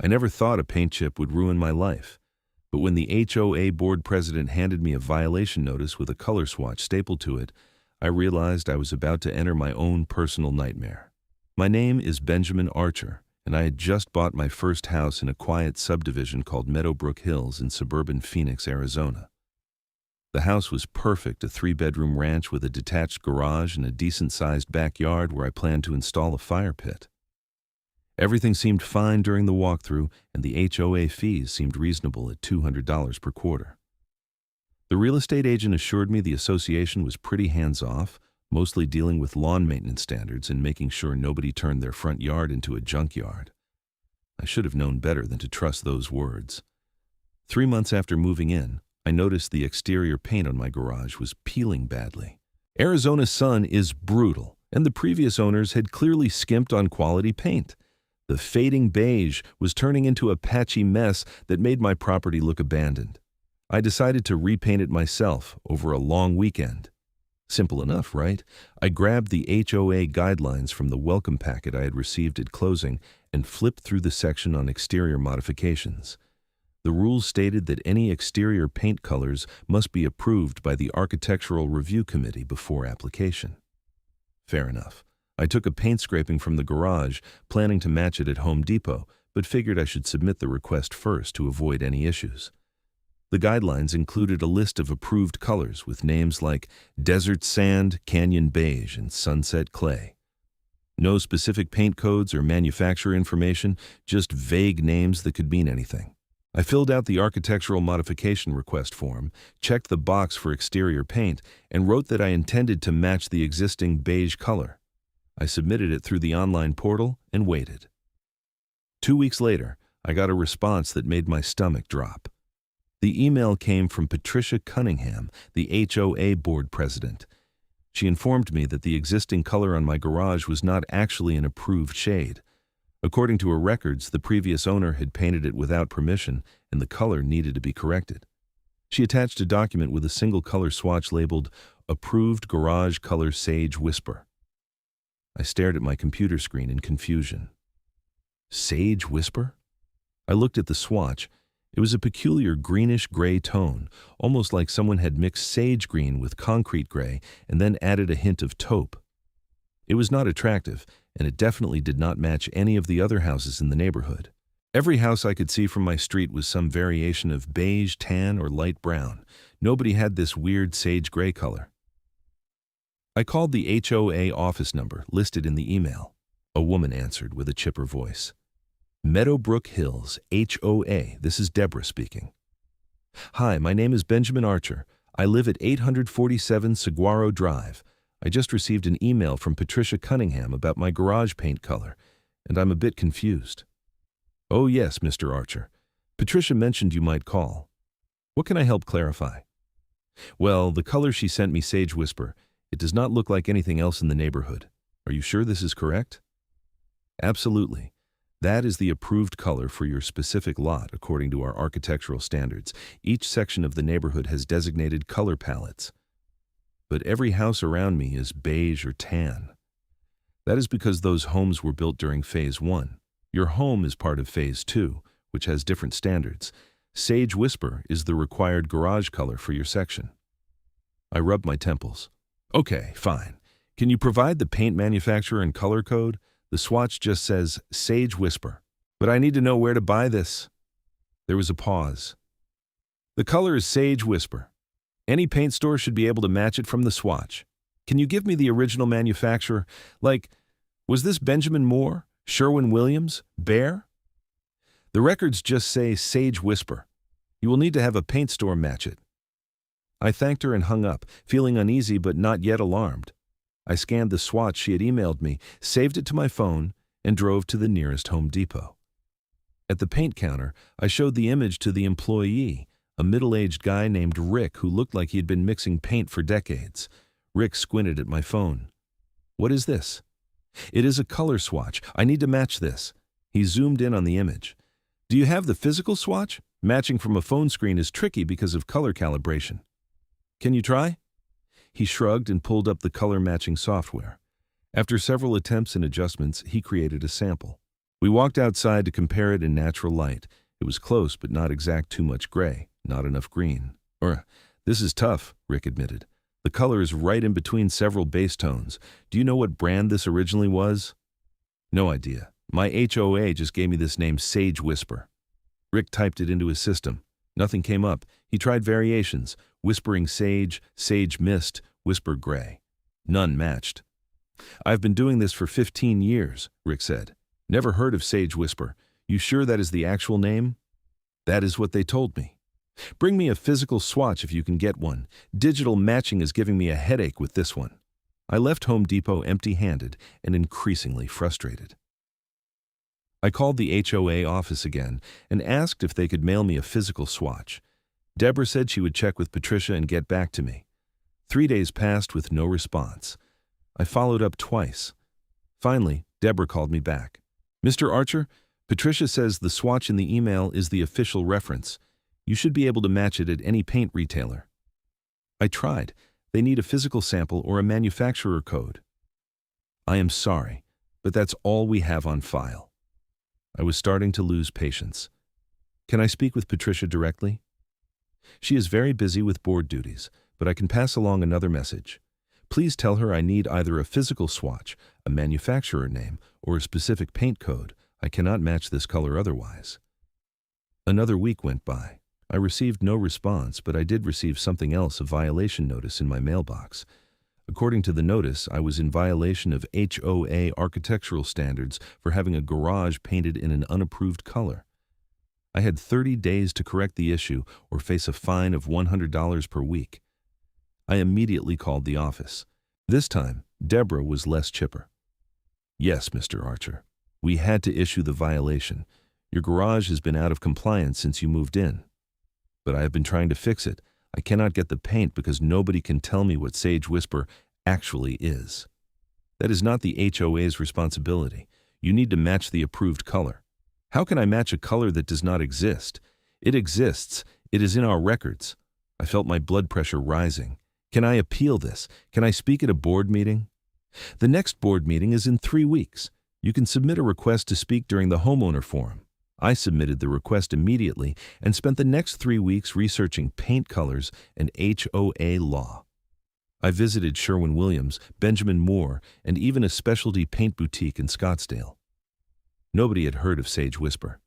I never thought a paint chip would ruin my life, but when the HOA board president handed me a violation notice with a color swatch stapled to it, I realized I was about to enter my own personal nightmare. My name is Benjamin Archer, and I had just bought my first house in a quiet subdivision called Meadowbrook Hills in suburban Phoenix, Arizona. The house was perfect, a 3-bedroom ranch with a detached garage and a decent-sized backyard where I planned to install a fire pit. Everything seemed fine during the walkthrough, and the HOA fees seemed reasonable at $200 per quarter. The real estate agent assured me the association was pretty hands-off, mostly dealing with lawn maintenance standards and making sure nobody turned their front yard into a junkyard. I should have known better than to trust those words. 3 months after moving in, I noticed the exterior paint on my garage was peeling badly. Arizona's sun is brutal, and the previous owners had clearly skimped on quality paint. The fading beige was turning into a patchy mess that made my property look abandoned. I decided to repaint it myself over a long weekend. Simple enough, right? I grabbed the HOA guidelines from the welcome packet I had received at closing and flipped through the section on exterior modifications. The rules stated that any exterior paint colors must be approved by the Architectural Review Committee before application. Fair enough. I took a paint scraping from the garage, planning to match it at Home Depot, but figured I should submit the request first to avoid any issues. The guidelines included a list of approved colors with names like Desert Sand, Canyon Beige, and Sunset Clay. No specific paint codes or manufacturer information, just vague names that could mean anything. I filled out the architectural modification request form, checked the box for exterior paint, and wrote that I intended to match the existing beige color. I submitted it through the online portal and waited. 2 weeks later, I got a response that made my stomach drop. The email came from Patricia Cunningham, the HOA board president. She informed me that the existing color on my garage was not actually an approved shade. According to her records, the previous owner had painted it without permission, and the color needed to be corrected. She attached a document with a single color swatch labeled Approved Garage Color Sage Whisper. I stared at my computer screen in confusion. Sage Whisper? I looked at the swatch. It was a peculiar greenish-gray tone, almost like someone had mixed sage green with concrete gray and then added a hint of taupe. It was not attractive, and it definitely did not match any of the other houses in the neighborhood. Every house I could see from my street was some variation of beige, tan, or light brown. Nobody had this weird sage gray color. I called the HOA office number listed in the email. A woman answered with a chipper voice. Meadowbrook Hills, HOA, this is Deborah speaking. Hi, my name is Benjamin Archer. I live at 847 Saguaro Drive. I just received an email from Patricia Cunningham about my garage paint color, and I'm a bit confused. Oh yes, Mr. Archer. Patricia mentioned you might call. What can I help clarify? Well, the color she sent me, Sage Whisper, it does not look like anything else in the neighborhood. Are you sure this is correct? Absolutely. That is the approved color for your specific lot according to our architectural standards. Each section of the neighborhood has designated color palettes. But every house around me is beige or tan. That is because those homes were built during Phase 1. Your home is part of Phase 2, which has different standards. Sage Whisper is the required garage color for your section. I rubbed my temples. Okay, fine. Can you provide the paint manufacturer and color code? The swatch just says Sage Whisper. But I need to know where to buy this. There was a pause. The color is Sage Whisper. Any paint store should be able to match it from the swatch. Can you give me the original manufacturer? Like, was this Benjamin Moore, Sherwin-Williams, Behr? The records just say Sage Whisper. You will need to have a paint store match it. I thanked her and hung up, feeling uneasy but not yet alarmed. I scanned the swatch she had emailed me, saved it to my phone, and drove to the nearest Home Depot. At the paint counter, I showed the image to the employee, a middle-aged guy named Rick who looked like he had been mixing paint for decades. Rick squinted at my phone. What is this? It is a color swatch. I need to match this. He zoomed in on the image. Do you have the physical swatch? Matching from a phone screen is tricky because of color calibration. Can you try? He shrugged and pulled up the color matching software. After several attempts and adjustments, he created a sample. We walked outside to compare it in natural light. It was close, but not exact. Too much gray, not enough green. This is tough, Rick admitted. The color is right in between several base tones. Do you know what brand this originally was? No idea. My HOA just gave me this name, Sage Whisper. Rick typed it into his system. Nothing came up. He tried variations. Whispering Sage, Sage Mist, Whisper Gray. None matched. I've been doing this for 15 years, Rick said. Never heard of Sage Whisper. You sure that is the actual name? That is what they told me. Bring me a physical swatch if you can get one. Digital matching is giving me a headache with this one. I left Home Depot empty-handed and increasingly frustrated. I called the HOA office again and asked if they could mail me a physical swatch. Deborah said she would check with Patricia and get back to me. 3 days passed with no response. I followed up twice. Finally, Deborah called me back. Mr. Archer, Patricia says the swatch in the email is the official reference. You should be able to match it at any paint retailer. I tried. They need a physical sample or a manufacturer code. I am sorry, but that's all we have on file. I was starting to lose patience. Can I speak with Patricia directly? She is very busy with board duties, but I can pass along another message. Please tell her I need either a physical swatch, a manufacturer name, or a specific paint code. I cannot match this color otherwise. Another week went by. I received no response, but I did receive something else, a violation notice in my mailbox. According to the notice, I was in violation of HOA architectural standards for having a garage painted in an unapproved color. I had 30 days to correct the issue or face a fine of $100 per week. I immediately called the office. This time, Deborah was less chipper. Yes, Mr. Archer. We had to issue the violation. Your garage has been out of compliance since you moved in. But I have been trying to fix it. I cannot get the paint because nobody can tell me what Sage Whisper actually is. That is not the HOA's responsibility. You need to match the approved color. How can I match a color that does not exist? It exists. It is in our records. I felt my blood pressure rising. Can I appeal this? Can I speak at a board meeting? The next board meeting is in 3 weeks. You can submit a request to speak during the homeowner forum. I submitted the request immediately and spent the next 3 weeks researching paint colors and HOA law. I visited Sherwin-Williams, Benjamin Moore, and even a specialty paint boutique in Scottsdale. Nobody had heard of Sage Whisper.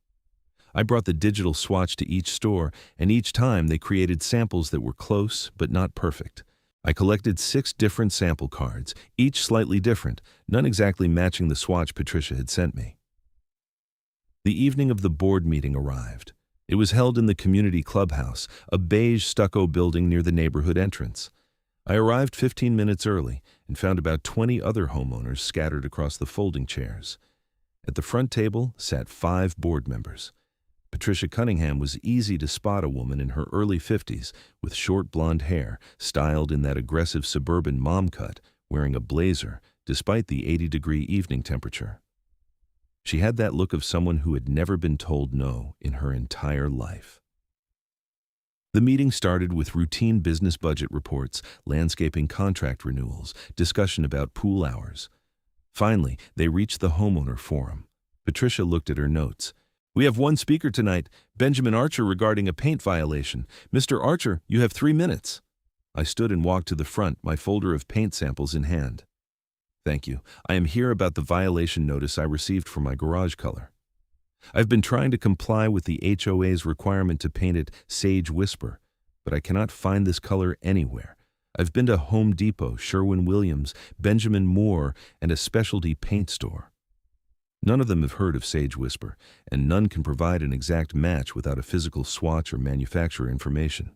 I brought the digital swatch to each store, and each time they created samples that were close but not perfect. I collected 6 different sample cards, each slightly different, none exactly matching the swatch Patricia had sent me. The evening of the board meeting arrived. It was held in the community clubhouse, a beige stucco building near the neighborhood entrance. I arrived 15 minutes early and found about 20 other homeowners scattered across the folding chairs. At the front table sat 5 board members. Patricia Cunningham was easy to spot, a woman in her early 50s with short blonde hair, styled in that aggressive suburban mom cut, wearing a blazer despite the 80-degree evening temperature. She had that look of someone who had never been told no in her entire life. The meeting started with routine business budget reports, landscaping contract renewals, discussion about pool hours. Finally, they reached the homeowner forum. Patricia looked at her notes. We have one speaker tonight, Benjamin Archer, regarding a paint violation. Mr. Archer, you have 3 minutes. I stood and walked to the front, my folder of paint samples in hand. Thank you. I am here about the violation notice I received for my garage color. I've been trying to comply with the HOA's requirement to paint it Sage Whisper, but I cannot find this color anywhere. I've been to Home Depot, Sherwin-Williams, Benjamin Moore, and a specialty paint store. None of them have heard of Sage Whisper, and none can provide an exact match without a physical swatch or manufacturer information.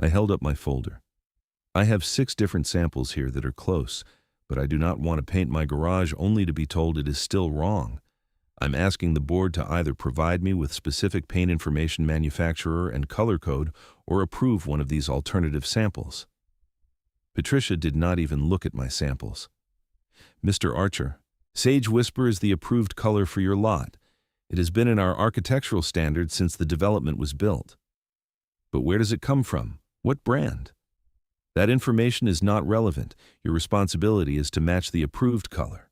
I held up my folder. I have 6 different samples here that are close, but I do not want to paint my garage only to be told it is still wrong. I'm asking the board to either provide me with specific paint information, manufacturer, and color code, or approve one of these alternative samples. Patricia did not even look at my samples. Mr. Archer, Sage Whisper is the approved color for your lot. It has been in our architectural standards since the development was built. But where does it come from? What brand? That information is not relevant. Your responsibility is to match the approved color.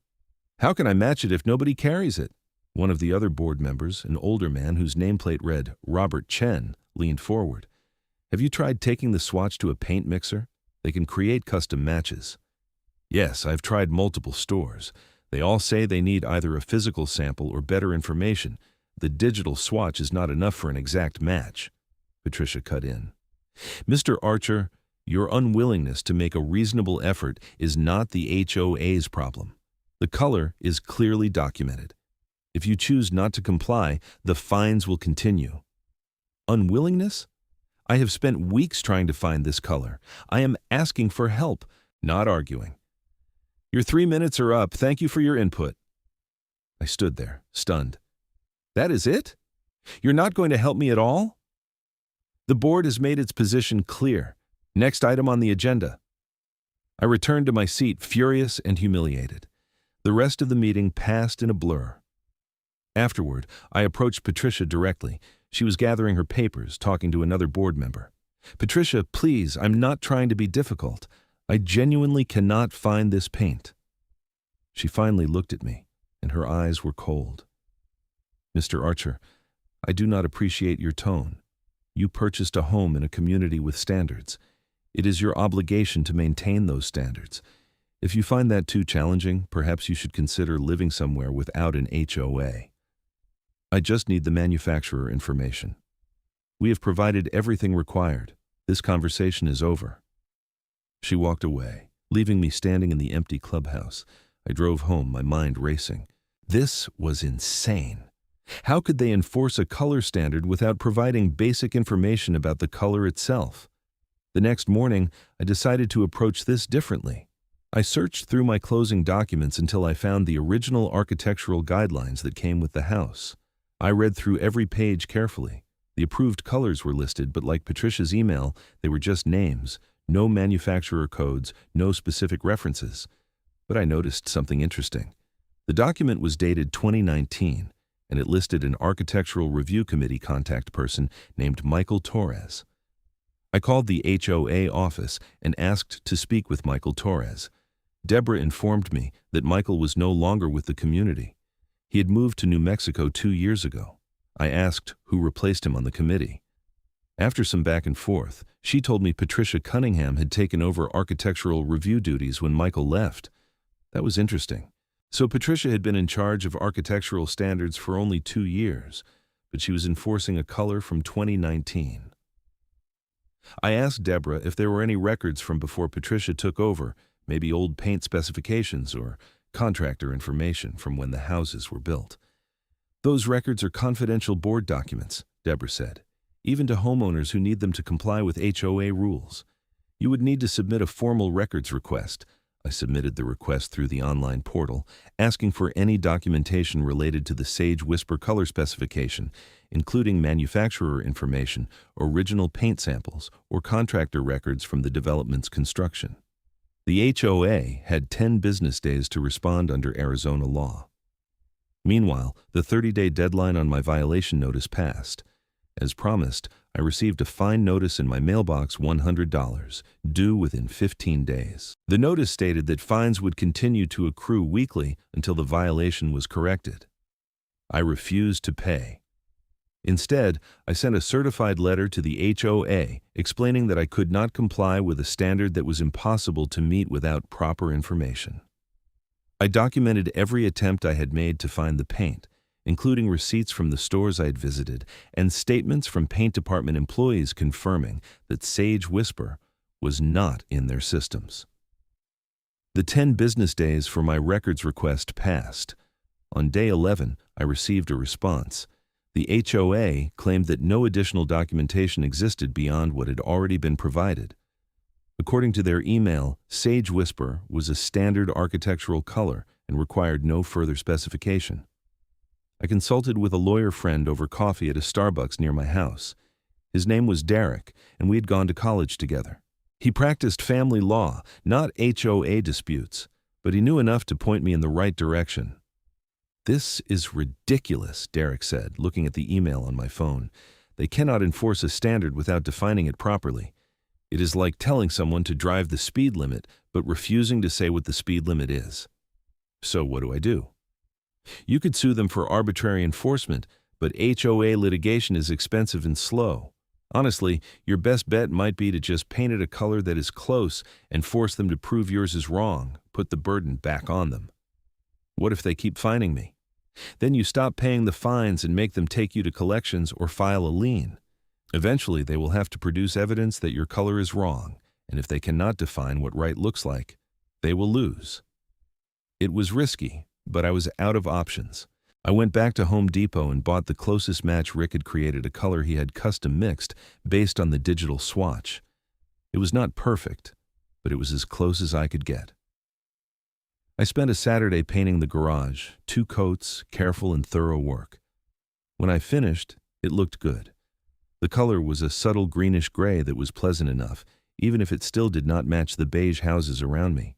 How can I match it if nobody carries it? One of the other board members, an older man whose nameplate read Robert Chen, leaned forward. Have you tried taking the swatch to a paint mixer? They can create custom matches. Yes, I've tried multiple stores. They all say they need either a physical sample or better information. The digital swatch is not enough for an exact match. Patricia cut in. Mr. Archer, your unwillingness to make a reasonable effort is not the HOA's problem. The color is clearly documented. If you choose not to comply, the fines will continue. Unwillingness? I have spent weeks trying to find this color. I am asking for help, not arguing. Your 3 minutes are up. Thank you for your input. I stood there, stunned. That is it? You're not going to help me at all? The board has made its position clear. Next item on the agenda. I returned to my seat, furious and humiliated. The rest of the meeting passed in a blur. Afterward, I approached Patricia directly. She was gathering her papers, talking to another board member. Patricia, please, I'm not trying to be difficult. I genuinely cannot find this paint. She finally looked at me, and her eyes were cold. Mr. Archer, I do not appreciate your tone. You purchased a home in a community with standards. It is your obligation to maintain those standards. If you find that too challenging, perhaps you should consider living somewhere without an HOA. I just need the manufacturer information. We have provided everything required. This conversation is over. She walked away, leaving me standing in the empty clubhouse. I drove home, my mind racing. This was insane. How could they enforce a color standard without providing basic information about the color itself? The next morning, I decided to approach this differently. I searched through my closing documents until I found the original architectural guidelines that came with the house. I read through every page carefully. The approved colors were listed, but like Patricia's email, they were just names, no manufacturer codes, no specific references. But I noticed something interesting. The document was dated 2019, and it listed an architectural review committee contact person named Michael Torres. I called the HOA office and asked to speak with Michael Torres. Deborah informed me that Michael was no longer with the community. He had moved to New Mexico 2 years ago. I asked who replaced him on the committee. After some back and forth, she told me Patricia Cunningham had taken over architectural review duties when Michael left. That was interesting. So Patricia had been in charge of architectural standards for only 2 years, but she was enforcing a color from 2019. I asked Deborah if there were any records from before Patricia took over, maybe old paint specifications or contractor information from when the houses were built. Those records are confidential board documents, Deborah said, even to homeowners who need them to comply with HOA rules. You would need to submit a formal records request. I submitted the request through the online portal, asking for any documentation related to the Sage Whisper color specification, including manufacturer information, original paint samples, or contractor records from the development's construction. The HOA had 10 business days to respond under Arizona law. Meanwhile, the 30-day deadline on my violation notice passed. As promised, I received a fine notice in my mailbox, $100, due within 15 days. The notice stated that fines would continue to accrue weekly until the violation was corrected. I refused to pay. Instead, I sent a certified letter to the HOA explaining that I could not comply with a standard that was impossible to meet without proper information. I documented every attempt I had made to find the paint, including receipts from the stores I had visited and statements from paint department employees confirming that Sage Whisper was not in their systems. The 10 business days for my records request passed. On day 11, I received a response. The HOA claimed that no additional documentation existed beyond what had already been provided. According to their email, Sage Whisper was a standard architectural color and required no further specification. I consulted with a lawyer friend over coffee at a Starbucks near my house. His name was Derek, and we had gone to college together. He practiced family law, not HOA disputes, but he knew enough to point me in the right direction. "This is ridiculous," Derek said, looking at the email on my phone. "They cannot enforce a standard without defining it properly. It is like telling someone to drive the speed limit, but refusing to say what the speed limit is. So what do I do?" You could sue them for arbitrary enforcement, but HOA litigation is expensive and slow. Honestly, your best bet might be to just paint it a color that is close and force them to prove yours is wrong, put the burden back on them. What if they keep fining me? Then you stop paying the fines and make them take you to collections or file a lien. Eventually, they will have to produce evidence that your color is wrong, and if they cannot define what right looks like, they will lose. It was risky, but I was out of options. I went back to Home Depot and bought the closest match. Rick had created a color he had custom mixed based on the digital swatch. It was not perfect, but it was as close as I could get. I spent a Saturday painting the garage, 2 coats, careful and thorough work. When I finished, it looked good. The color was a subtle greenish gray that was pleasant enough, even if it still did not match the beige houses around me.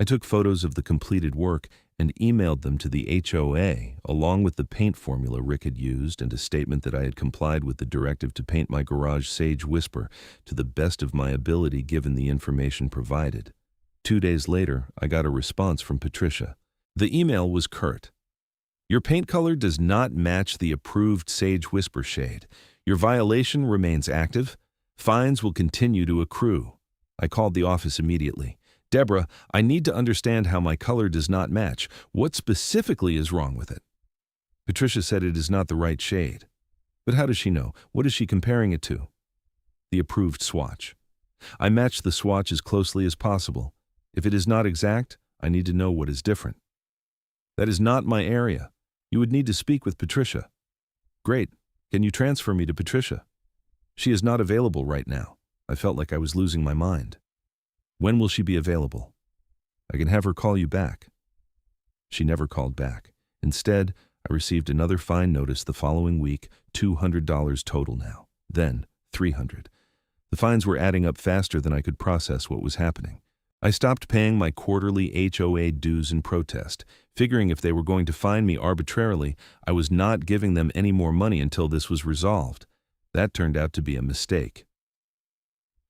I took photos of the completed work and emailed them to the HOA, along with the paint formula Rick had used and a statement that I had complied with the directive to paint my garage Sage Whisper to the best of my ability given the information provided. 2 days later, I got a response from Patricia. The email was curt. Your paint color does not match the approved Sage Whisper shade. Your violation remains active. Fines will continue to accrue. I called the office immediately. Deborah, I need to understand how my color does not match. What specifically is wrong with it? Patricia said it is not the right shade. But how does she know? What is she comparing it to? The approved swatch. I matched the swatch as closely as possible. If it is not exact, I need to know what is different. That is not my area. You would need to speak with Patricia. Great. Can you transfer me to Patricia? She is not available right now. I felt like I was losing my mind. When will she be available? I can have her call you back. She never called back. Instead, I received another fine notice the following week, $200 total now, then $300. The fines were adding up faster than I could process what was happening. I stopped paying my quarterly HOA dues in protest, figuring if they were going to fine me arbitrarily, I was not giving them any more money until this was resolved. That turned out to be a mistake.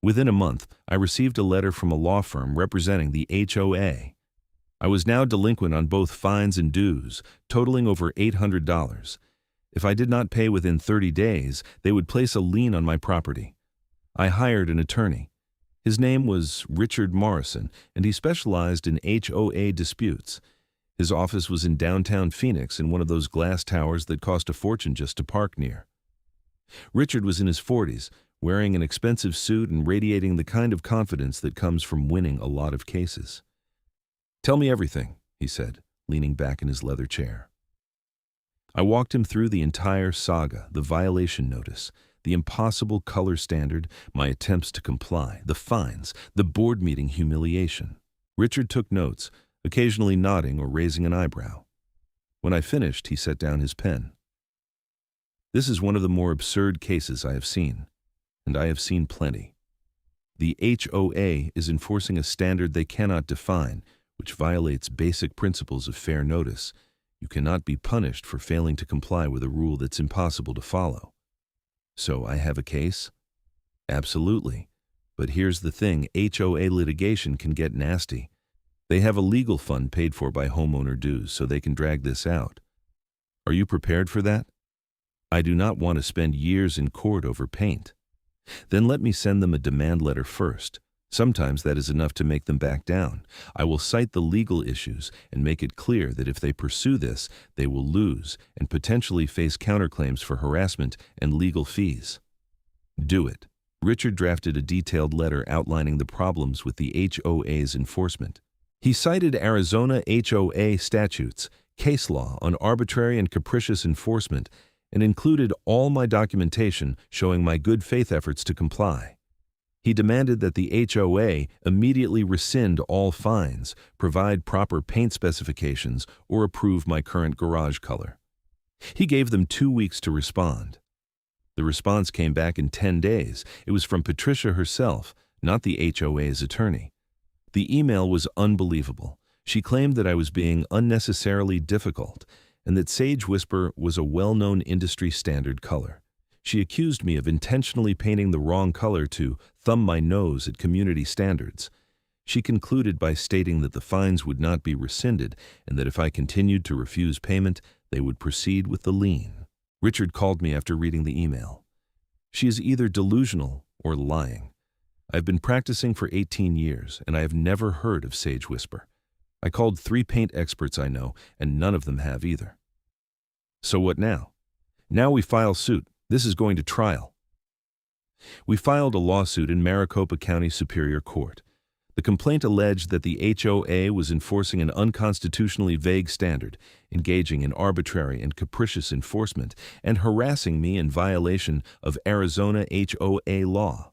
Within a month, I received a letter from a law firm representing the HOA. I was now delinquent on both fines and dues, totaling over $800. If I did not pay within 30 days, they would place a lien on my property. I hired an attorney. His name was Richard Morrison, and he specialized in HOA disputes. His office was in downtown Phoenix in one of those glass towers that cost a fortune just to park near. Richard was in his 40s, wearing an expensive suit and radiating the kind of confidence that comes from winning a lot of cases. Tell me everything, he said, leaning back in his leather chair. I walked him through the entire saga, the violation notice, the impossible color standard, my attempts to comply, the fines, the board meeting humiliation. Richard took notes, occasionally nodding or raising an eyebrow. When I finished, he set down his pen. This is one of the more absurd cases I have seen, and I have seen plenty. The HOA is enforcing a standard they cannot define, which violates basic principles of fair notice. You cannot be punished for failing to comply with a rule that's impossible to follow. So I have a case? Absolutely. But here's the thing, HOA litigation can get nasty. They have a legal fund paid for by homeowner dues, so they can drag this out. Are you prepared for that? I do not want to spend years in court over paint. Then let me send them a demand letter first. Sometimes that is enough to make them back down. I will cite the legal issues and make it clear that if they pursue this, they will lose and potentially face counterclaims for harassment and legal fees. Do it. Richard drafted a detailed letter outlining the problems with the HOA's enforcement. He cited Arizona HOA statutes, case law on arbitrary and capricious enforcement, and included all my documentation showing my good faith efforts to comply. He demanded that the HOA immediately rescind all fines, provide proper paint specifications, or approve my current garage color. He gave them 2 weeks to respond. The response came back in 10 days. It was from Patricia herself, not the HOA's attorney. The email was unbelievable. She claimed that I was being unnecessarily difficult, and that Sage Whisper was a well-known industry standard color. She accused me of intentionally painting the wrong color to thumb my nose at community standards. She concluded by stating that the fines would not be rescinded and that if I continued to refuse payment, they would proceed with the lien. Richard called me after reading the email. She is either delusional or lying. I've been practicing for 18 years, and I have never heard of Sage Whisper. I called 3 paint experts I know, and none of them have either. So what now? Now we file suit. This is going to trial. We filed a lawsuit in Maricopa County Superior Court. The complaint alleged that the HOA was enforcing an unconstitutionally vague standard, engaging in arbitrary and capricious enforcement, and harassing me in violation of Arizona HOA law.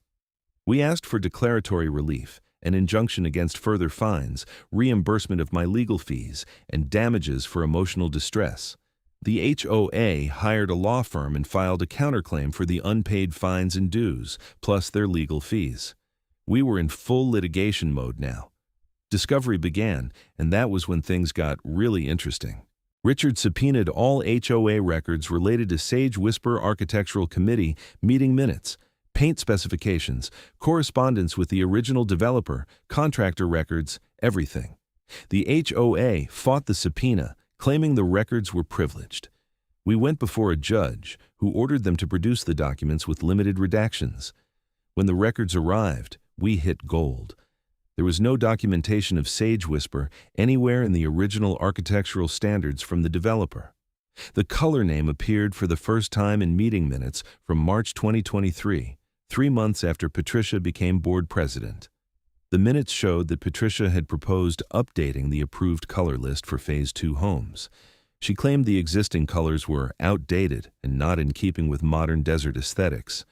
We asked for declaratory relief, an injunction against further fines, reimbursement of my legal fees, and damages for emotional distress. The HOA hired a law firm and filed a counterclaim for the unpaid fines and dues, plus their legal fees. We were in full litigation mode now. Discovery began, and that was when things got really interesting. Richard subpoenaed all HOA records related to Sage Whisper Architectural Committee meeting minutes, paint specifications, correspondence with the original developer, contractor records, everything. The HOA fought the subpoena, claiming the records were privileged. We went before a judge, who ordered them to produce the documents with limited redactions. When the records arrived, we hit gold. There was no documentation of Sage Whisper anywhere in the original architectural standards from the developer. The color name appeared for the first time in meeting minutes from March 2023, 3 months after Patricia became board president. The minutes showed that Patricia had proposed updating the approved color list for Phase 2 homes. She claimed the existing colors were outdated and not in keeping with modern desert aesthetics.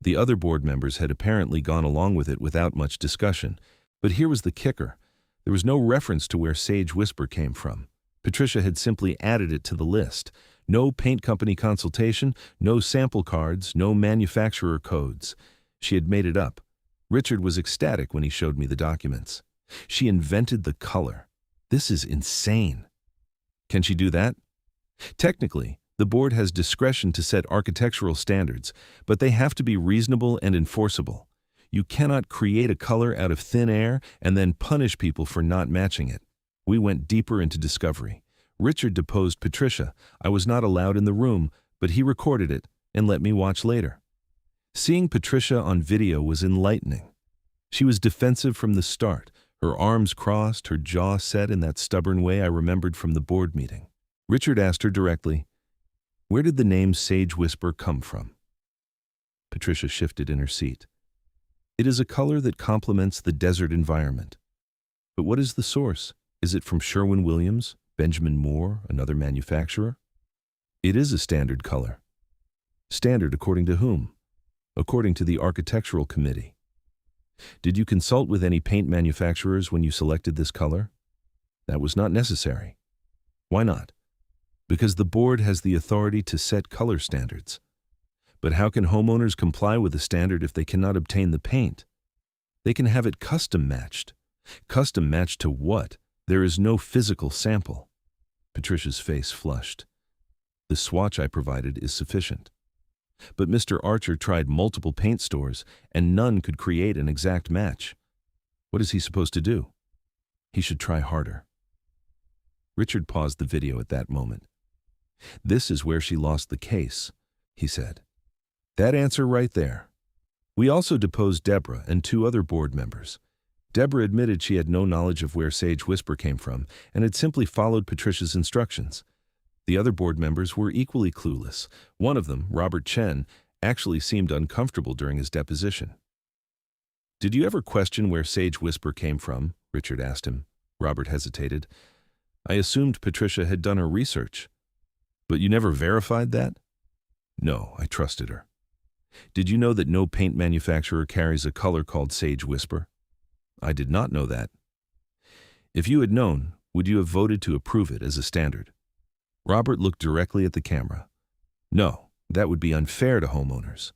The other board members had apparently gone along with it without much discussion. But here was the kicker. There was no reference to where Sage Whisper came from. Patricia had simply added it to the list. No paint company consultation, no sample cards, no manufacturer codes. She had made it up. Richard was ecstatic when he showed me the documents. She invented the color. This is insane. Can she do that? Technically, the board has discretion to set architectural standards, but they have to be reasonable and enforceable. You cannot create a color out of thin air and then punish people for not matching it. We went deeper into discovery. Richard deposed Patricia. I was not allowed in the room, but he recorded it and let me watch later. Seeing Patricia on video was enlightening. She was defensive from the start, her arms crossed, her jaw set in that stubborn way I remembered from the board meeting. Richard asked her directly, "Where did the name Sage Whisper come from?" Patricia shifted in her seat. "It is a color that complements the desert environment. But what is the source? Is it from Sherwin-Williams, Benjamin Moore, another manufacturer?" "It is a standard color." "Standard according to whom?" "According to the Architectural Committee." "Did you consult with any paint manufacturers when you selected this color?" "That was not necessary." "Why not?" "Because the board has the authority to set color standards." "But how can homeowners comply with the standard if they cannot obtain the paint?" "They can have it custom matched." "Custom matched to what? There is no physical sample." Patricia's face flushed. "The swatch I provided is sufficient." "But Mr. Archer tried multiple paint stores, and none could create an exact match. What is he supposed to do?" "He should try harder." Richard paused the video at that moment. "This is where she lost the case," he said. "That answer right there." We also deposed Deborah and 2 other board members. Deborah admitted she had no knowledge of where Sage Whisper came from and had simply followed Patricia's instructions. The other board members were equally clueless. One of them, Robert Chen, actually seemed uncomfortable during his deposition. "Did you ever question where Sage Whisper came from?" Richard asked him. Robert hesitated. "I assumed Patricia had done her research." "But you never verified that?" "No, I trusted her." "Did you know that no paint manufacturer carries a color called Sage Whisper?" "I did not know that." "If you had known, would you have voted to approve it as a standard?" Robert looked directly at the camera. "No, that would be unfair to homeowners."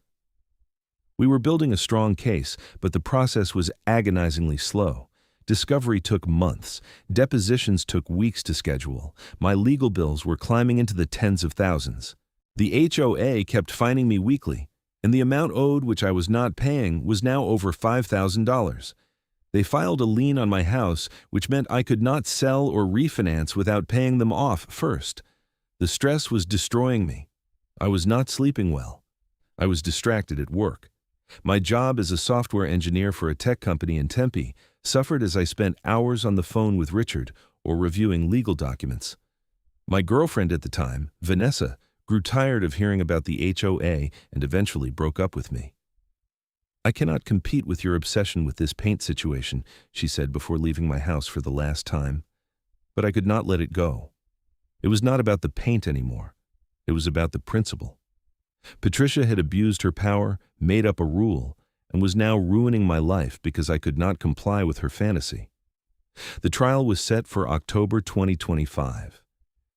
We were building a strong case, but the process was agonizingly slow. Discovery took months. Depositions took weeks to schedule. My legal bills were climbing into the tens of thousands. The HOA kept fining me weekly, and the amount owed which I was not paying was now over $5,000. They filed a lien on my house, which meant I could not sell or refinance without paying them off first. The stress was destroying me. I was not sleeping well. I was distracted at work. My job as a software engineer for a tech company in Tempe suffered as I spent hours on the phone with Richard or reviewing legal documents. My girlfriend at the time, Vanessa, grew tired of hearing about the HOA and eventually broke up with me. "I cannot compete with your obsession with this paint situation," she said before leaving my house for the last time. But I could not let it go. It was not about the paint anymore. It was about the principle. Patricia had abused her power, made up a rule, and was now ruining my life because I could not comply with her fantasy. The trial was set for October 2025.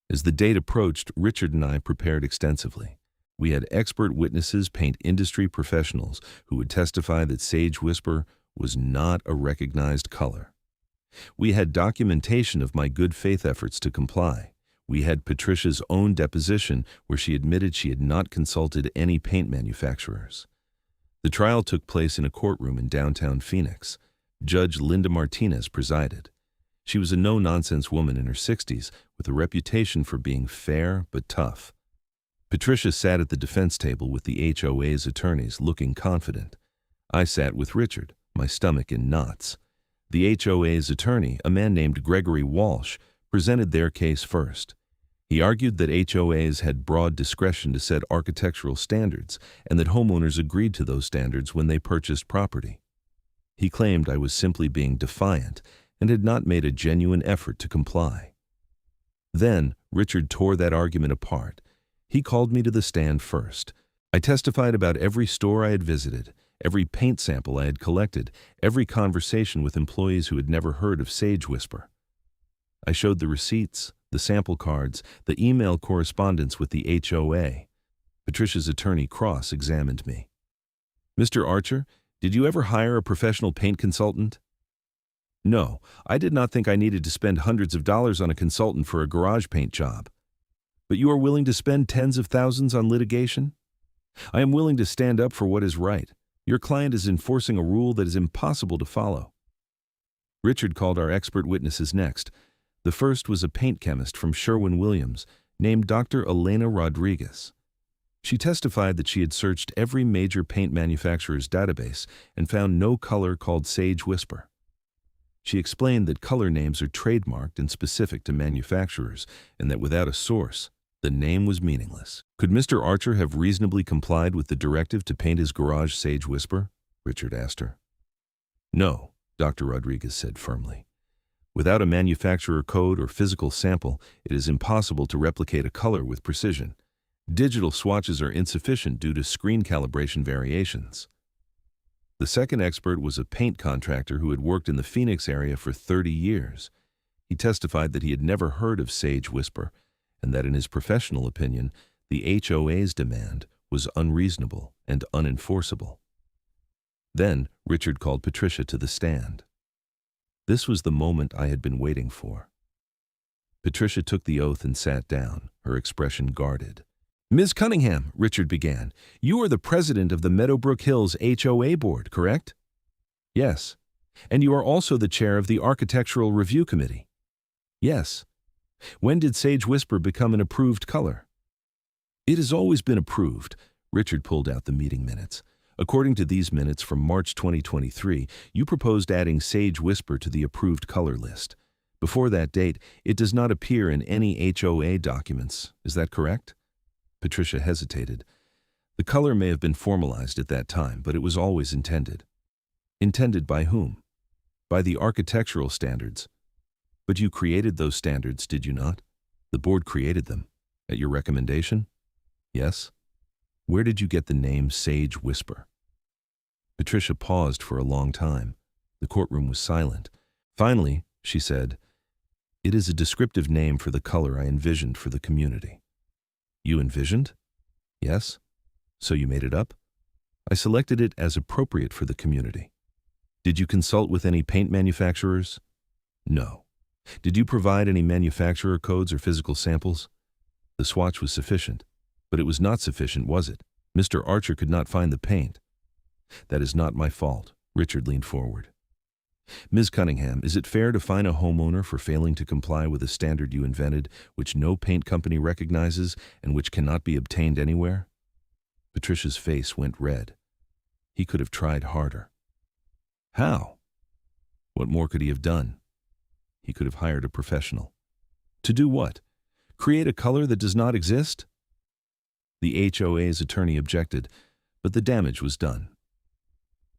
As the date approached, Richard and I prepared extensively. We had expert witnesses, paint industry professionals, who would testify that Sage Whisper was not a recognized color. We had documentation of my good faith efforts to comply. We had Patricia's own deposition where she admitted she had not consulted any paint manufacturers. The trial took place in a courtroom in downtown Phoenix. Judge Linda Martinez presided. She was a no-nonsense woman in her 60s with a reputation for being fair but tough. Patricia sat at the defense table with the HOA's attorneys, looking confident. I sat with Richard, my stomach in knots. The HOA's attorney, a man named Gregory Walsh, presented their case first. He argued that HOAs had broad discretion to set architectural standards and that homeowners agreed to those standards when they purchased property. He claimed I was simply being defiant and had not made a genuine effort to comply. Then, Richard tore that argument apart. He called me to the stand first. I testified about every store I had visited, every paint sample I had collected, every conversation with employees who had never heard of Sage Whisper. I showed the receipts, the sample cards, the email correspondence with the HOA. Patricia's attorney cross-examined me. "Mr. Archer, did you ever hire a professional paint consultant?" "No, I did not think I needed to spend hundreds of dollars on a consultant for a garage paint job." "But you are willing to spend tens of thousands on litigation?" "I am willing to stand up for what is right. Your client is enforcing a rule that is impossible to follow." Richard called our expert witnesses next. The first was a paint chemist from Sherwin-Williams named Dr. Elena Rodriguez. She testified that she had searched every major paint manufacturer's database and found no color called Sage Whisper. She explained that color names are trademarked and specific to manufacturers, and that without a source, the name was meaningless. "Could Mr. Archer have reasonably complied with the directive to paint his garage Sage Whisper?" Richard asked her. "No," Dr. Rodriguez said firmly. "Without a manufacturer code or physical sample, it is impossible to replicate a color with precision. Digital swatches are insufficient due to screen calibration variations." The second expert was a paint contractor who had worked in the Phoenix area for 30 years. He testified that he had never heard of Sage Whisper, and that in his professional opinion, the HOA's demand was unreasonable and unenforceable. Then Richard called Patricia to the stand. This was the moment I had been waiting for. Patricia took the oath and sat down, her expression guarded. "Ms. Cunningham," Richard began, "you are the president of the Meadowbrook Hills HOA board, correct?" "Yes." "And you are also the chair of the Architectural Review Committee?" "Yes." "When did Sage Whisper become an approved color?" "It has always been approved." Richard pulled out the meeting minutes. "According to these minutes from March 2023, you proposed adding Sage Whisper to the approved color list. Before that date, it does not appear in any HOA documents. Is that correct?" Patricia hesitated. "The color may have been formalized at that time, but it was always intended." "Intended by whom?" "By the architectural standards." "But you created those standards, did you not?" "The board created them." "At your recommendation?" "Yes." "Where did you get the name Sage Whisper?" Patricia paused for a long time. The courtroom was silent. Finally, she said, "It is a descriptive name for the color I envisioned for the community." "You envisioned?" "Yes." "So you made it up?" "I selected it as appropriate for the community." "Did you consult with any paint manufacturers?" "No." "Did you provide any manufacturer codes or physical samples?" "The swatch was sufficient." "But it was not sufficient, was it? Mr. Archer could not find the paint." "That is not my fault." Richard leaned forward. Ms. Cunningham, is it fair to fine a homeowner for failing to comply with a standard you invented, which no paint company recognizes and which cannot be obtained anywhere? Patricia's face went red. He could have tried harder. How? What more could he have done? He could have hired a professional. To do what? Create a color that does not exist? The HOA's attorney objected, but the damage was done.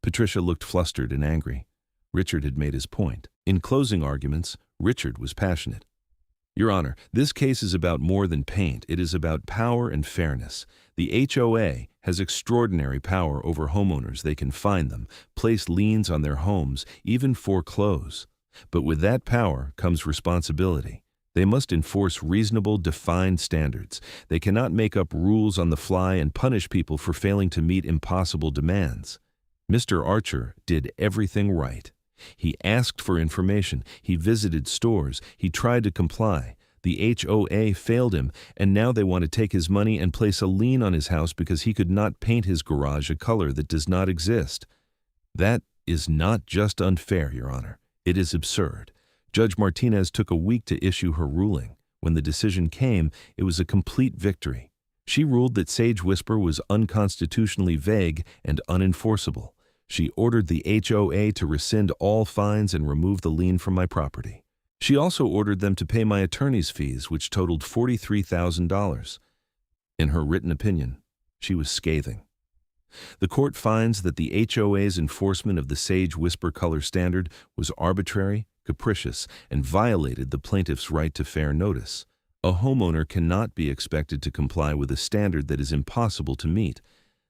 Patricia looked flustered and angry. Richard had made his point. In closing arguments, Richard was passionate. Your Honor, this case is about more than paint. It is about power and fairness. The HOA has extraordinary power over homeowners. They can fine them, place liens on their homes, even foreclose. But with that power comes responsibility. They must enforce reasonable, defined standards. They cannot make up rules on the fly and punish people for failing to meet impossible demands. Mr. Archer did everything right. He asked for information, he visited stores, he tried to comply. The HOA failed him, and now they want to take his money and place a lien on his house because he could not paint his garage a color that does not exist. That is not just unfair, Your Honor. It is absurd. Judge Martinez took a week to issue her ruling. When the decision came, it was a complete victory. She ruled that Sage Whisper was unconstitutionally vague and unenforceable. She ordered the HOA to rescind all fines and remove the lien from my property. She also ordered them to pay my attorney's fees, which totaled $43,000. In her written opinion, she was scathing. The court finds that the HOA's enforcement of the Sage Whisper color standard was arbitrary, capricious, and violated the plaintiff's right to fair notice. A homeowner cannot be expected to comply with a standard that is impossible to meet.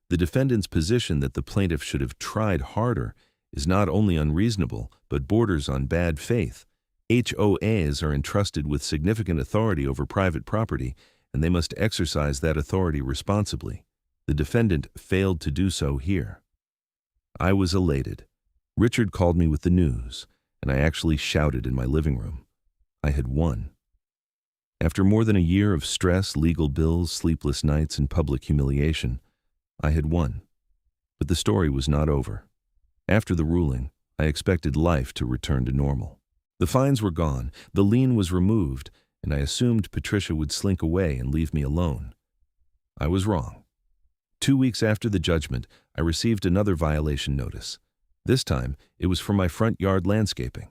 The defendant's position that the plaintiff should have tried harder is not only unreasonable, but borders on bad faith. HOAs are entrusted with significant authority over private property, and they must exercise that authority responsibly. The defendant failed to do so here. I was elated. Richard called me with the news, and I actually shouted in my living room. I had won. After more than a year of stress, legal bills, sleepless nights, and public humiliation, I had won. But the story was not over. After the ruling, I expected life to return to normal. The fines were gone, the lien was removed, and I assumed Patricia would slink away and leave me alone. I was wrong. 2 weeks after the judgment, I received another violation notice. This time, it was for my front yard landscaping.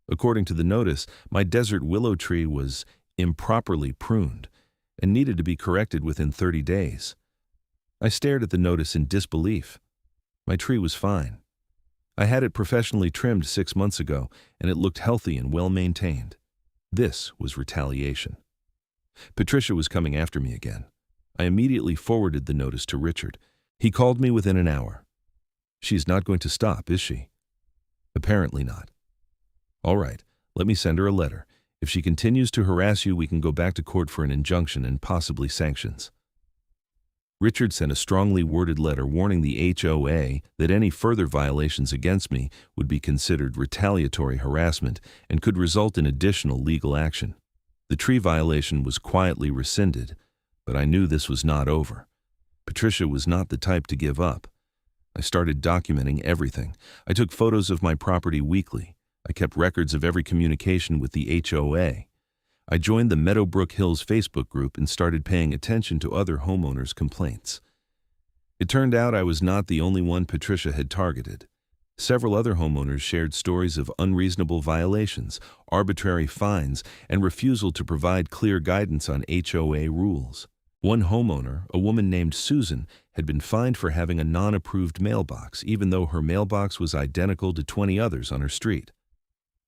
According to the notice, my desert willow tree was improperly pruned and needed to be corrected within 30 days. I stared at the notice in disbelief. My tree was fine. I had it professionally trimmed 6 months ago, and it looked healthy and well-maintained. This was retaliation. Patricia was coming after me again. I immediately forwarded the notice to Richard. He called me within an hour. She's not going to stop, is she? Apparently not. All right, let me send her a letter. If she continues to harass you, we can go back to court for an injunction and possibly sanctions. Richard sent a strongly worded letter warning the HOA that any further violations against me would be considered retaliatory harassment and could result in additional legal action. The tree violation was quietly rescinded, but I knew this was not over. Patricia was not the type to give up. I started documenting everything. I took photos of my property weekly. I kept records of every communication with the HOA. I joined the Meadowbrook Hills Facebook group and started paying attention to other homeowners' complaints. It turned out I was not the only one Patricia had targeted. Several other homeowners shared stories of unreasonable violations, arbitrary fines, and refusal to provide clear guidance on HOA rules. One homeowner, a woman named Susan, had been fined for having a non-approved mailbox, even though her mailbox was identical to 20 others on her street.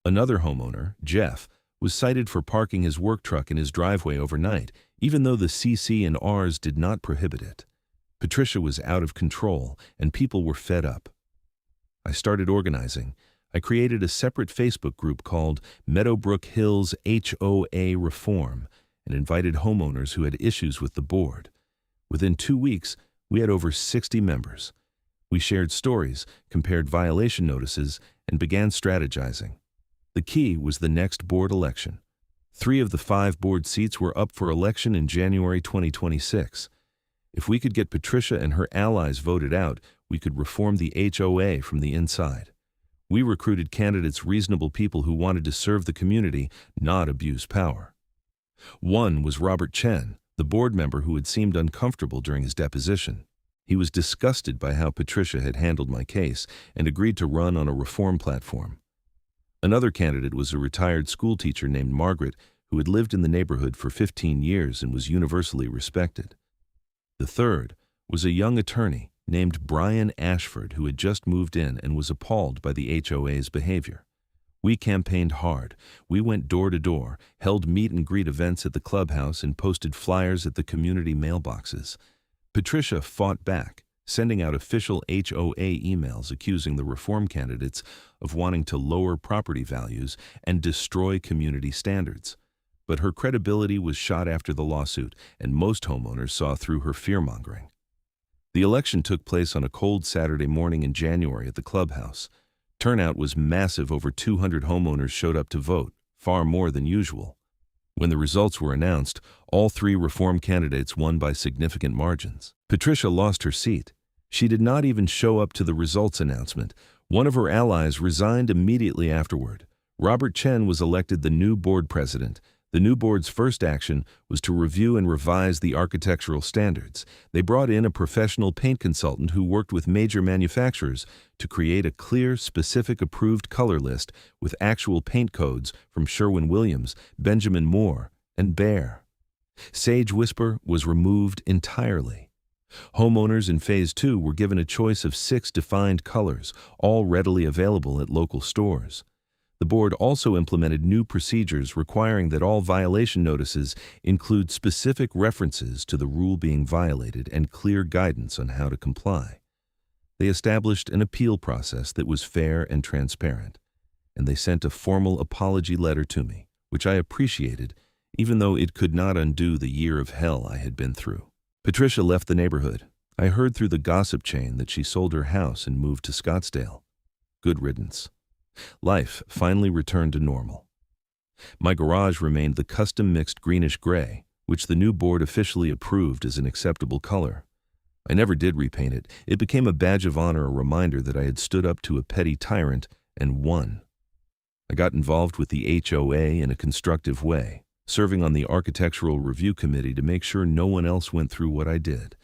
Another homeowner, Jeff, was cited for parking his work truck in his driveway overnight, even though the CC and Rs did not prohibit it. Patricia was out of control, and people were fed up. I started organizing. I created a separate Facebook group called Meadowbrook Hills HOA Reform and invited homeowners who had issues with the board. Within 2 weeks, we had over 60 members. We shared stories, compared violation notices, and began strategizing. The key was the next board election. 3 of the 5 board seats were up for election in January 2026. If we could get Patricia and her allies voted out, we could reform the HOA from the inside. We recruited candidates, reasonable people who wanted to serve the community, not abuse power. One was Robert Chen, the board member who had seemed uncomfortable during his deposition. He was disgusted by how Patricia had handled my case and agreed to run on a reform platform. Another candidate was a retired schoolteacher named Margaret, who had lived in the neighborhood for 15 years and was universally respected. The third was a young attorney named Brian Ashford, who had just moved in and was appalled by the HOA's behavior. We campaigned hard. We went door to door, held meet and greet events at the clubhouse, and posted flyers at the community mailboxes. Patricia fought back, sending out official HOA emails accusing the reform candidates of wanting to lower property values and destroy community standards. But her credibility was shot after the lawsuit, and most homeowners saw through her fear-mongering. The election took place on a cold Saturday morning in January at the clubhouse. Turnout was massive. Over 200 homeowners showed up to vote, far more than usual. When the results were announced, all three reform candidates won by significant margins. Patricia lost her seat. She did not even show up to the results announcement. One of her allies resigned immediately afterward. Robert Chen was elected the new board president. The new board's first action was to review and revise the architectural standards. They brought in a professional paint consultant who worked with major manufacturers to create a clear, specific approved color list with actual paint codes from Sherwin-Williams, Benjamin Moore, and Behr. Sage Whisper was removed entirely. Homeowners in Phase 2 were given a choice of 6 defined colors, all readily available at local stores. The board also implemented new procedures requiring that all violation notices include specific references to the rule being violated and clear guidance on how to comply. They established an appeal process that was fair and transparent, and they sent a formal apology letter to me, which I appreciated, even though it could not undo the year of hell I had been through. Patricia left the neighborhood. I heard through the gossip chain that she sold her house and moved to Scottsdale. Good riddance. Life finally returned to normal. My garage remained the custom mixed greenish-gray, which the new board officially approved as an acceptable color. I never did repaint it. It became a badge of honor, a reminder that I had stood up to a petty tyrant and won. I got involved with the HOA in a constructive way, serving on the Architectural Review Committee to make sure no one else went through what I did.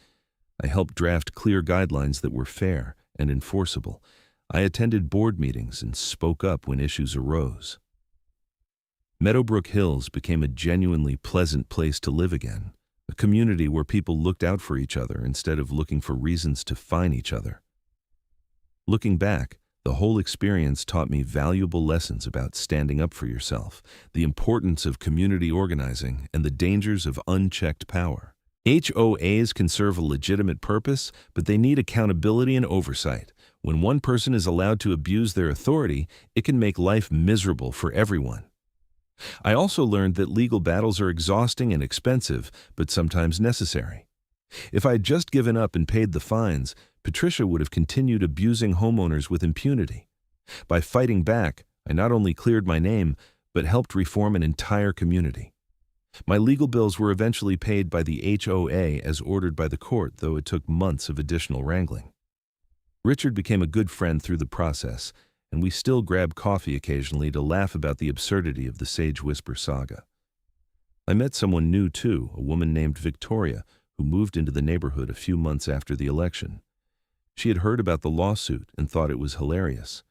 I helped draft clear guidelines that were fair and enforceable. I attended board meetings and spoke up when issues arose. Meadowbrook Hills became a genuinely pleasant place to live again, a community where people looked out for each other instead of looking for reasons to fine each other. Looking back, the whole experience taught me valuable lessons about standing up for yourself, the importance of community organizing, and the dangers of unchecked power. HOAs can serve a legitimate purpose, but they need accountability and oversight. When one person is allowed to abuse their authority, it can make life miserable for everyone. I also learned that legal battles are exhausting and expensive, but sometimes necessary. If I had just given up and paid the fines, Patricia would have continued abusing homeowners with impunity. By fighting back, I not only cleared my name, but helped reform an entire community. My legal bills were eventually paid by the HOA as ordered by the court, though it took months of additional wrangling. Richard became a good friend through the process, and we still grab coffee occasionally to laugh about the absurdity of the Sage Whisper saga. I met someone new too, a woman named Victoria, who moved into the neighborhood a few months after the election. She had heard about the lawsuit and thought it was hilarious.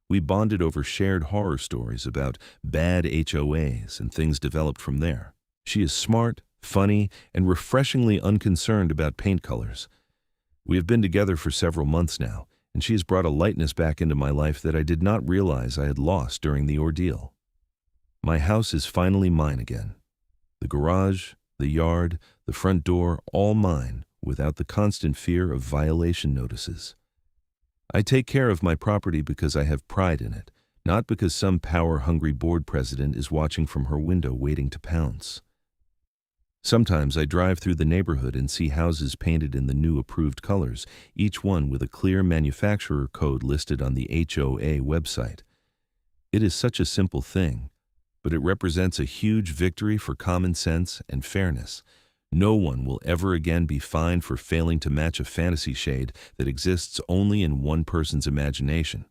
We bonded over shared horror stories about bad HOAs, and things developed from there. She is smart, funny, and refreshingly unconcerned about paint colors. We have been together for several months now, and she has brought a lightness back into my life that I did not realize I had lost during the ordeal. My house is finally mine again. The garage, the yard, the front door, all mine, without the constant fear of violation notices. I take care of my property because I have pride in it, not because some power-hungry board president is watching from her window waiting to pounce. Sometimes I drive through the neighborhood and see houses painted in the new approved colors, each one with a clear manufacturer code listed on the HOA website. It is such a simple thing, but it represents a huge victory for common sense and fairness. No one will ever again be fined for failing to match a fantasy shade that exists only in one person's imagination.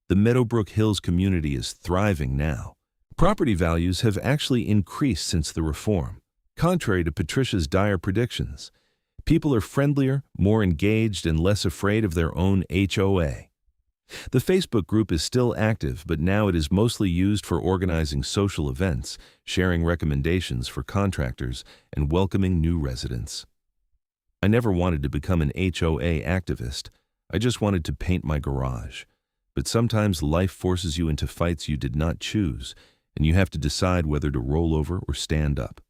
The Meadowbrook Hills community is thriving now. Property values have actually increased since the reform, contrary to Patricia's dire predictions. People are friendlier, more engaged, and less afraid of their own HOA. The Facebook group is still active, but now it is mostly used for organizing social events, sharing recommendations for contractors, and welcoming new residents. I never wanted to become an HOA activist. I just wanted to paint my garage. But sometimes life forces you into fights you did not choose, and you have to decide whether to roll over or stand up.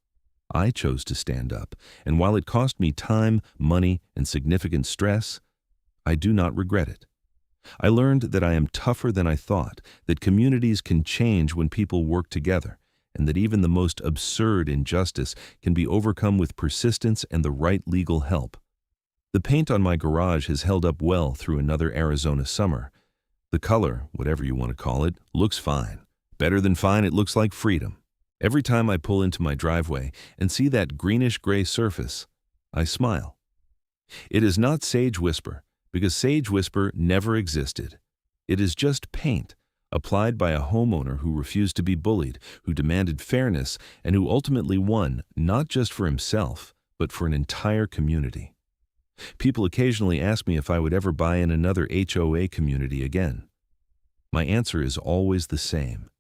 I chose to stand up, and while it cost me time, money, and significant stress, I do not regret it. I learned that I am tougher than I thought, that communities can change when people work together, and that even the most absurd injustice can be overcome with persistence and the right legal help. The paint on my garage has held up well through another Arizona summer. The color, whatever you want to call it, looks fine. Better than fine, it looks like freedom. Every time I pull into my driveway and see that greenish-gray surface, I smile. It is not Sage Whisper, because Sage Whisper never existed. It is just paint, applied by a homeowner who refused to be bullied, who demanded fairness, and who ultimately won, not just for himself, but for an entire community. People occasionally ask me if I would ever buy in another HOA community again. My answer is always the same.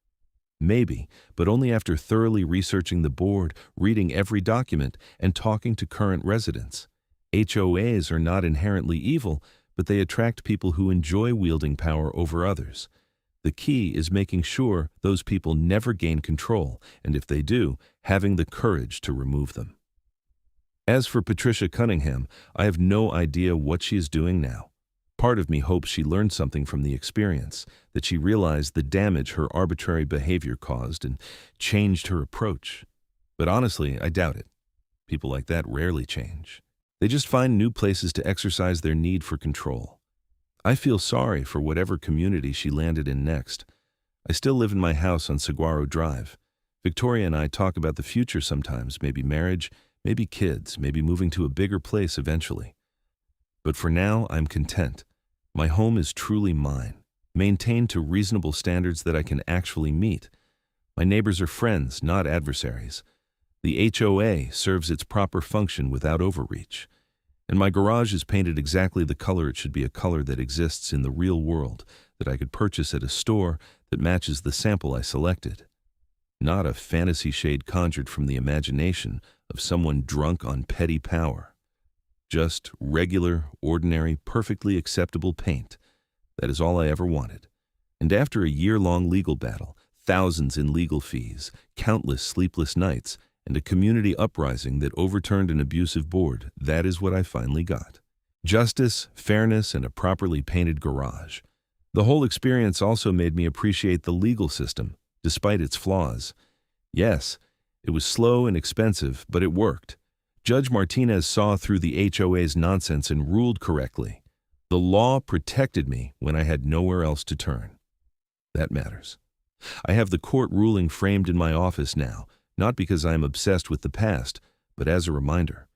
Maybe, but only after thoroughly researching the board, reading every document, and talking to current residents. HOAs are not inherently evil, but they attract people who enjoy wielding power over others. The key is making sure those people never gain control, and if they do, having the courage to remove them. As for Patricia Cunningham, I have no idea what she is doing now. Part of me hopes she learned something from the experience, that she realized the damage her arbitrary behavior caused and changed her approach. But honestly, I doubt it. People like that rarely change. They just find new places to exercise their need for control. I feel sorry for whatever community she landed in next. I still live in my house on Saguaro Drive. Victoria and I talk about the future sometimes, maybe marriage, maybe kids, maybe moving to a bigger place eventually. But for now, I'm content. My home is truly mine, maintained to reasonable standards that I can actually meet. My neighbors are friends, not adversaries. The HOA serves its proper function without overreach. And my garage is painted exactly the color it should be, a color that exists in the real world, that I could purchase at a store that matches the sample I selected. Not a fantasy shade conjured from the imagination of someone drunk on petty power. Just regular, ordinary, perfectly acceptable paint. That is all I ever wanted. And after a year-long legal battle, thousands in legal fees, countless sleepless nights, and a community uprising that overturned an abusive board, that is what I finally got. Justice, fairness, and a properly painted garage. The whole experience also made me appreciate the legal system, despite its flaws. Yes, it was slow and expensive, but it worked. Judge Martinez saw through the HOA's nonsense and ruled correctly. The law protected me when I had nowhere else to turn. That matters. I have the court ruling framed in my office now, not because I am obsessed with the past, but as a reminder.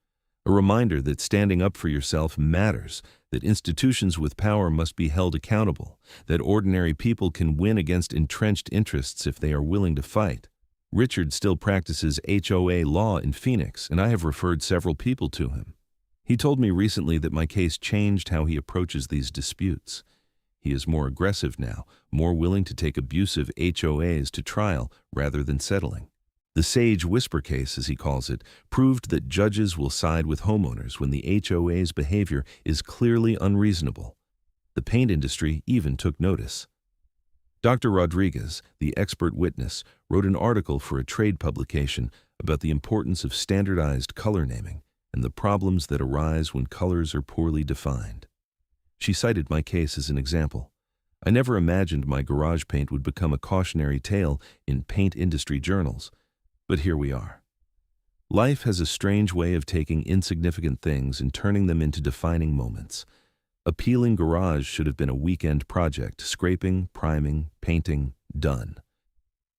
A reminder that standing up for yourself matters, that institutions with power must be held accountable, that ordinary people can win against entrenched interests if they are willing to fight. Richard still practices HOA law in Phoenix, and I have referred several people to him. He told me recently that my case changed how he approaches these disputes. He is more aggressive now, more willing to take abusive HOAs to trial rather than settling. The Sage Whisper case, as he calls it, proved that judges will side with homeowners when the HOA's behavior is clearly unreasonable. The paint industry even took notice. Dr. Rodriguez, the expert witness, wrote an article for a trade publication about the importance of standardized color naming and the problems that arise when colors are poorly defined. She cited my case as an example. I never imagined my garage paint would become a cautionary tale in paint industry journals, but here we are. Life has a strange way of taking insignificant things and turning them into defining moments. A peeling garage should have been a weekend project, scraping, priming, painting, done.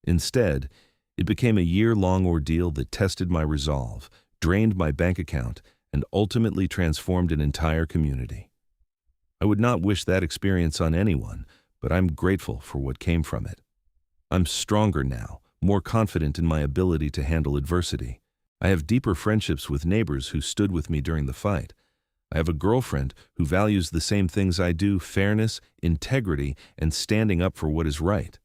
Instead, it became a year-long ordeal that tested my resolve, drained my bank account, and ultimately transformed an entire community. I would not wish that experience on anyone, but I'm grateful for what came from it. I'm stronger now, more confident in my ability to handle adversity. I have deeper friendships with neighbors who stood with me during the fight. I have a girlfriend who values the same things I do: fairness, integrity, and standing up for what is right.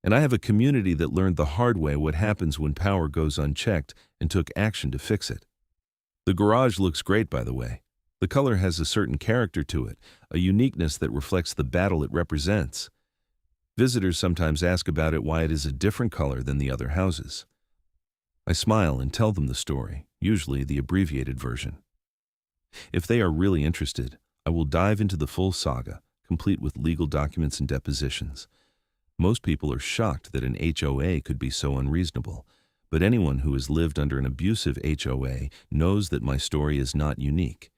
And I have a community that learned the hard way what happens when power goes unchecked and took action to fix it. The garage looks great, by the way. The color has a certain character to it, a uniqueness that reflects the battle it represents. Visitors sometimes ask about it, why it is a different color than the other houses. I smile and tell them the story, usually the abbreviated version. If they are really interested, I will dive into the full saga, complete with legal documents and depositions. Most people are shocked that an HOA could be so unreasonable, but anyone who has lived under an abusive HOA knows that my story is not unique.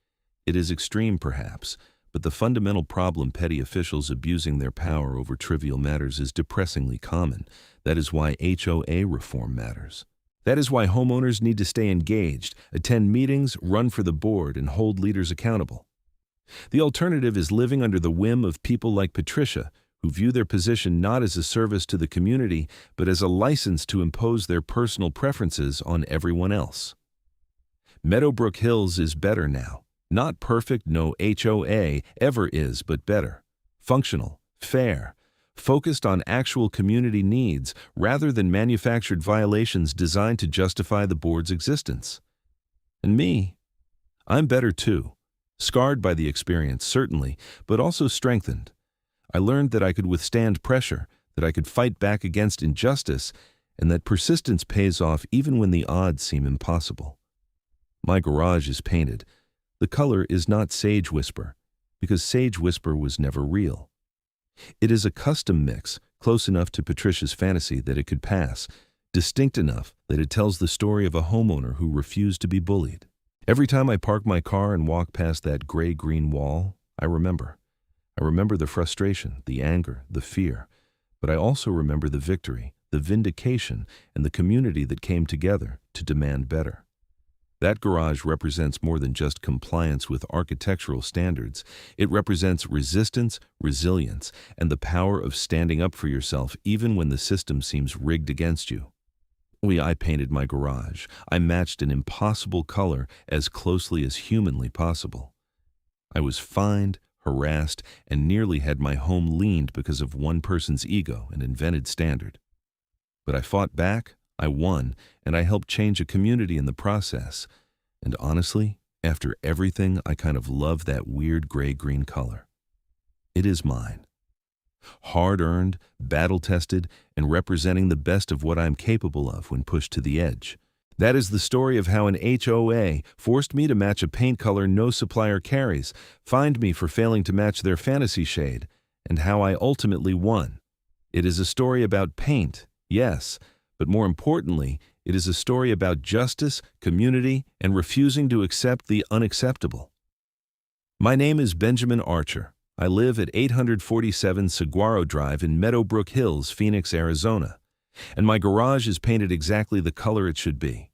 It is extreme, perhaps, but the fundamental problem, petty officials abusing their power over trivial matters, is depressingly common. That is why HOA reform matters. That is why homeowners need to stay engaged, attend meetings, run for the board, and hold leaders accountable. The alternative is living under the whim of people like Patricia, who view their position not as a service to the community, but as a license to impose their personal preferences on everyone else. Meadowbrook Hills is better now. Not perfect, no HOA ever is, but better. Functional, fair, focused on actual community needs rather than manufactured violations designed to justify the board's existence. And me, I'm better too. Scarred by the experience, certainly, but also strengthened. I learned that I could withstand pressure, that I could fight back against injustice, and that persistence pays off even when the odds seem impossible. My garage is painted. The color is not Sage Whisper, because Sage Whisper was never real. It is a custom mix, close enough to Patricia's fantasy that it could pass, distinct enough that it tells the story of a homeowner who refused to be bullied. Every time I park my car and walk past that gray-green wall, I remember. I remember the frustration, the anger, the fear, but I also remember the victory, the vindication, and the community that came together to demand better. That garage represents more than just compliance with architectural standards. It represents resistance, resilience, and the power of standing up for yourself even when the system seems rigged against you. I painted my garage. I matched an impossible color as closely as humanly possible. I was fined, harassed, and nearly had my home leaned because of one person's ego and invented standard. But I fought back, I won, and I helped change a community in the process. And honestly, after everything, I kind of love that weird gray-green color. It is mine. Hard-earned, battle-tested, and representing the best of what I'm capable of when pushed to the edge. That is the story of how an HOA forced me to match a paint color no supplier carries, fined me for failing to match their fantasy shade, and how I ultimately won. It is a story about paint, yes, but more importantly, it is a story about justice, community, and refusing to accept the unacceptable. My name is Benjamin Archer. I live at 847 Saguaro Drive in Meadowbrook Hills, Phoenix, Arizona, and my garage is painted exactly the color it should be.